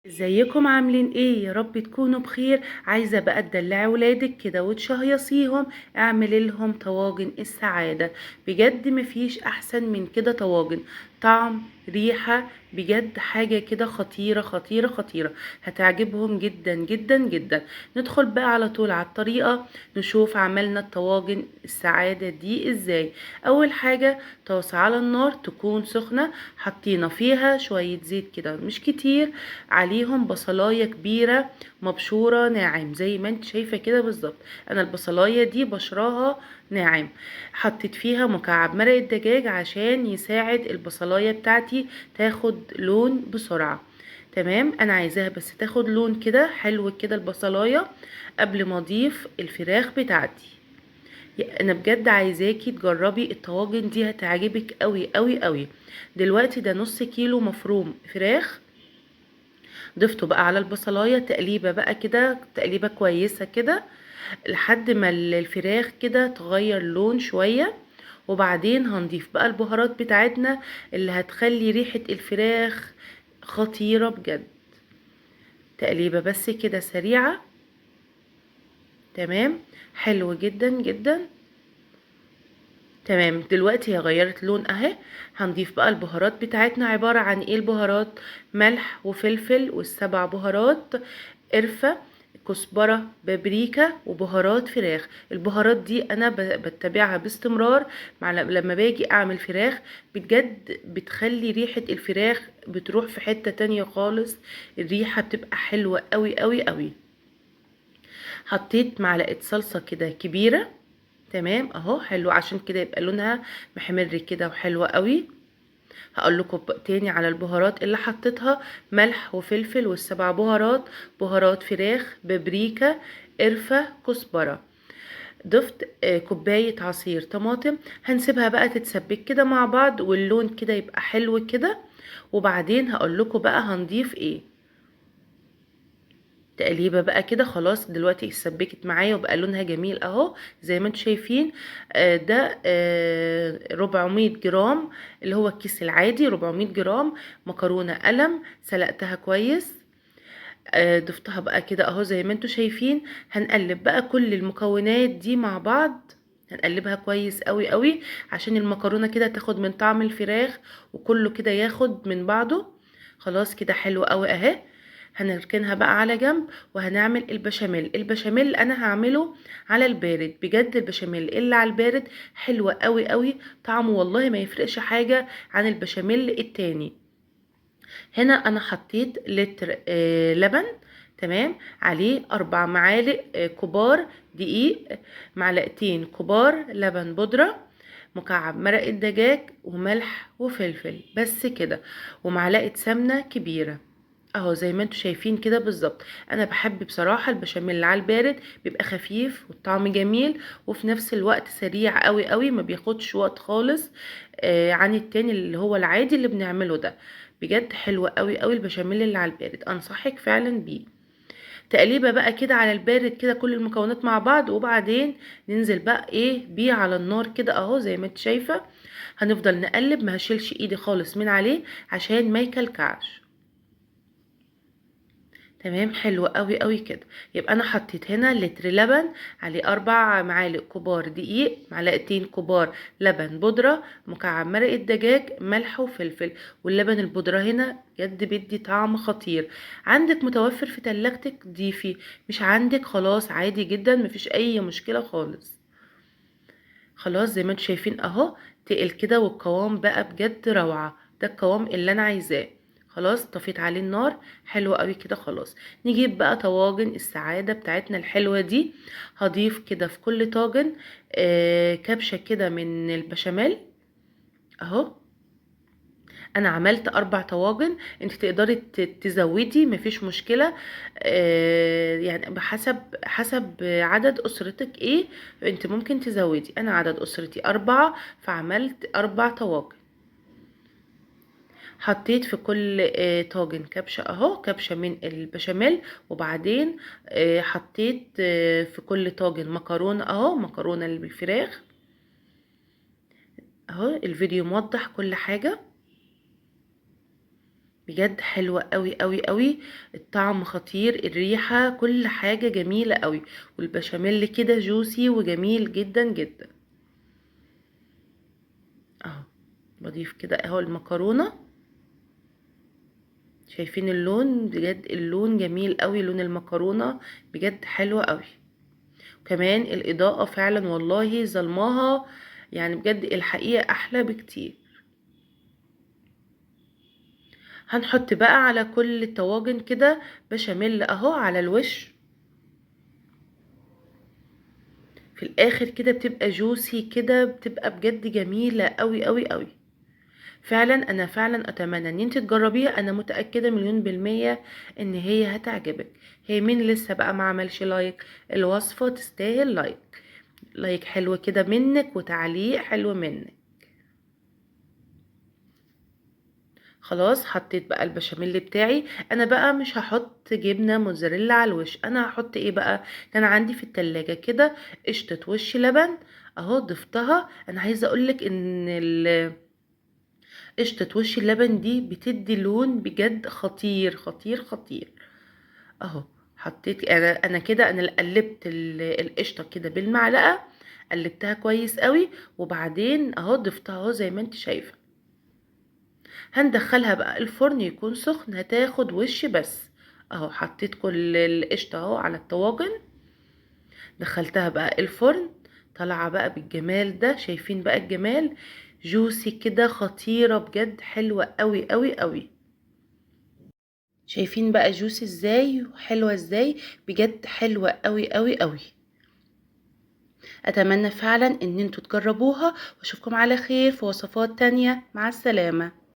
ازيكم عاملين ايه؟ يا رب تكونوا بخير. عايزه بقى تدلعي ولادك كده وتشهيصيهم. اعملي لهم طواجن السعاده. بجد مفيش احسن من كده طواجن. طعم، ريحه، بجد حاجه كده خطيره خطيره خطيره. هتعجبهم جدا جدا جدا. ندخل بقى على طول على الطريقه. نشوف عملنا الطواجن السعاده دي ازاي. اول حاجه، طاسه على النار تكون سخنه. حطينا فيها شويه زيت كده مش كتير. عليهم بصلاية كبيرة مبشورة ناعم زي ما انت شايفة كده بالظبط. انا البصلاية دي بشراها ناعم. حطيت فيها مكعب مرق الدجاج عشان يساعد البصلاية بتاعتي تاخد لون بسرعة. تمام، انا عايزاها بس تاخد لون كده حلو كده البصلاية قبل ما اضيف الفراخ بتاعتي. انا بجد عايزاكي تجربي الطواجن دي، هتعجبك قوي قوي قوي. دلوقتي ده نص كيلو مفروم فراخ. ضفته بقى على البصلايه تقليبه بقى كده، تقليبه كويسه كده لحد ما الفراخ كده تغير لون شويه. وبعدين هنضيف بقى البهارات بتاعتنا اللي هتخلي ريحه الفراخ خطيره بجد. تقليبه بس كده سريعه. تمام، حلو جدا جدا. تمام، دلوقتي هي غيرت لون اهي. هنضيف بقى البهارات بتاعتنا. عبارة عن ايه البهارات؟ ملح وفلفل والسبع بهارات، قرفة، كزبرة، بابريكا، وبهارات فراخ. البهارات دي انا بتبعها باستمرار لما باجي اعمل فراخ. بجد بتخلي ريحة الفراخ بتروح في حتة تانية خالص. الريحة بتبقى حلوة قوي قوي قوي. حطيت معلقة صلصة كده كبيرة. تمام اهو، حلو عشان كده يبقى لونها محمر كده وحلوة قوي. هقول لكم تاني على البهارات اللي حطيتها: ملح وفلفل والسبع بهارات، بهارات فراخ، بابريكا، قرفة، كزبرة. ضفت كوباية عصير طماطم. هنسيبها بقى تتسبك كده مع بعض واللون كده يبقى حلو كده. وبعدين هقول لكم بقى هنضيف ايه. تقليبه بقى كده خلاص. دلوقتي اتسبكت معايا وبقى لونها جميل اهو زي ما انتم شايفين. ده 400 جرام، اللي هو الكيس العادي 400 جرام مكرونه قلم سلقتها كويس. ضفتها بقى كده اهو زي ما انتم شايفين. هنقلب بقى كل المكونات دي مع بعض. هنقلبها كويس قوي قوي عشان المكرونه كده تاخد من طعم الفراخ وكله كده ياخد من بعضه. خلاص كده حلو قوي اهي. هنركنها بقى على جنب وهنعمل البشاميل. البشاميل انا هعمله على البارد. بجد البشاميل اللي على البارد حلو قوي قوي. طعمه والله ما يفرقش حاجة عن البشاميل التاني. هنا انا حطيت لتر لبن. تمام، عليه 4 معالق كبار دقيق، معلقتين كبار لبن بودرة، مكعب مرق الدجاج، وملح وفلفل بس كده، ومعلقة سمنة كبيرة اهو زي ما انتوا شايفين كده بالظبط. انا بحب بصراحة البشاميل اللي على البارد، بيبقى خفيف والطعم جميل وفي نفس الوقت سريع قوي قوي، ما بياخدش وقت خالص عن التاني اللي هو العادي اللي بنعمله ده. بجد حلو قوي قوي البشاميل اللي على البارد، انصحك فعلا بيه. تقليبه بقى كده على البارد كده كل المكونات مع بعض. وبعدين ننزل بقى ايه بيه على النار كده اهو زي ما انت شايفه. هنفضل نقلب، ما هشيلش ايدي خالص من عليه عشان ما يكلكعش. تمام، حلو قوي قوي كده. يبقى انا حطيت هنا لتر لبن، عليه 4 معالق كبار دقيق، معلقتين كبار لبن بودرة، مكعب مرق الدجاج، ملح وفلفل. واللبن البودرة هنا بجد بيدي طعم خطير. عندك متوفر في تلاجتك ضيفي، مش عندك خلاص عادي جدا مفيش اي مشكلة خالص. خلاص زي ما انتم شايفين اهو، تقل كده والقوام بقى بجد روعة. ده القوام اللي انا عايزاه. خلاص طفيت عليه النار. حلو قوي كده خلاص. نجيب بقى طواجن السعادة بتاعتنا الحلوة دي. هضيف كده في كل طاجن كبشة كده من البشاميل اهو. انا عملت 4 طواجن، انت تقدري تزودي مفيش مشكلة. يعني حسب عدد اسرتك ايه. انت ممكن تزودي. انا عدد اسرتي 4 فعملت 4 طواجن. حطيت في كل طاجن كبشة اهو، كبشة من البشاميل. وبعدين حطيت في كل طاجن مكرونة اهو، مكرونة اللي بالفراخ اهو. الفيديو موضح كل حاجة. بجد حلوة قوي قوي قوي. الطعم خطير، الريحة، كل حاجة جميلة قوي. والبشاميل كده جوسي وجميل جدا جدا. اهو بضيف كده اهو المكرونة. شايفين اللون؟ بجد اللون جميل قوي، لون المكرونة بجد حلوة قوي. كمان الإضاءة فعلا والله ظلماها، يعني بجد الحقيقة أحلى بكتير. هنحط بقى على كل الطواجن كده بشاميل اهو على الوش. في الآخر كده بتبقى جوسي كده، بتبقى بجد جميلة قوي قوي قوي. فعلا أنا فعلا أتمنى إن انت تجربيها، أنا متأكدة مليون بالمية إن هي هتعجبك. هي مين لسه بقى ما عملش لايك؟ الوصفة تستاهل لايك. لايك حلو كده منك وتعليق حلو منك. خلاص حطيت بقى البشاميل بتاعي. انا بقى مش هحط جبنه موتزاريلا على الوش، انا هحط ايه بقى؟ كان عندي في التلاجة كده قشطه وش لبن اهو ضفتها. انا عايزه اقولك ان قشطه وش اللبن دي بتدي لون بجد خطير خطير خطير. اهو حطيت انا كده، انا قلبت القشطه كده بالمعلقه، قلبتها كويس قوي، وبعدين اهو ضفتها اهو زي ما انت شايفه. هندخلها بقى الفرن يكون سخن، هتاخد وش بس. اهو حطيت كل القشطه اهو على الطواجن، دخلتها بقى الفرن. طالعه بقى بالجمال ده، شايفين بقى الجمال؟ جوسي كده خطيره بجد، حلوه قوي قوي قوي. شايفين بقى جوسي ازاي وحلوه ازاي؟ بجد حلوه قوي قوي قوي. اتمنى فعلا ان انتوا تجربوها، واشوفكم على خير في وصفات تانية. مع السلامه.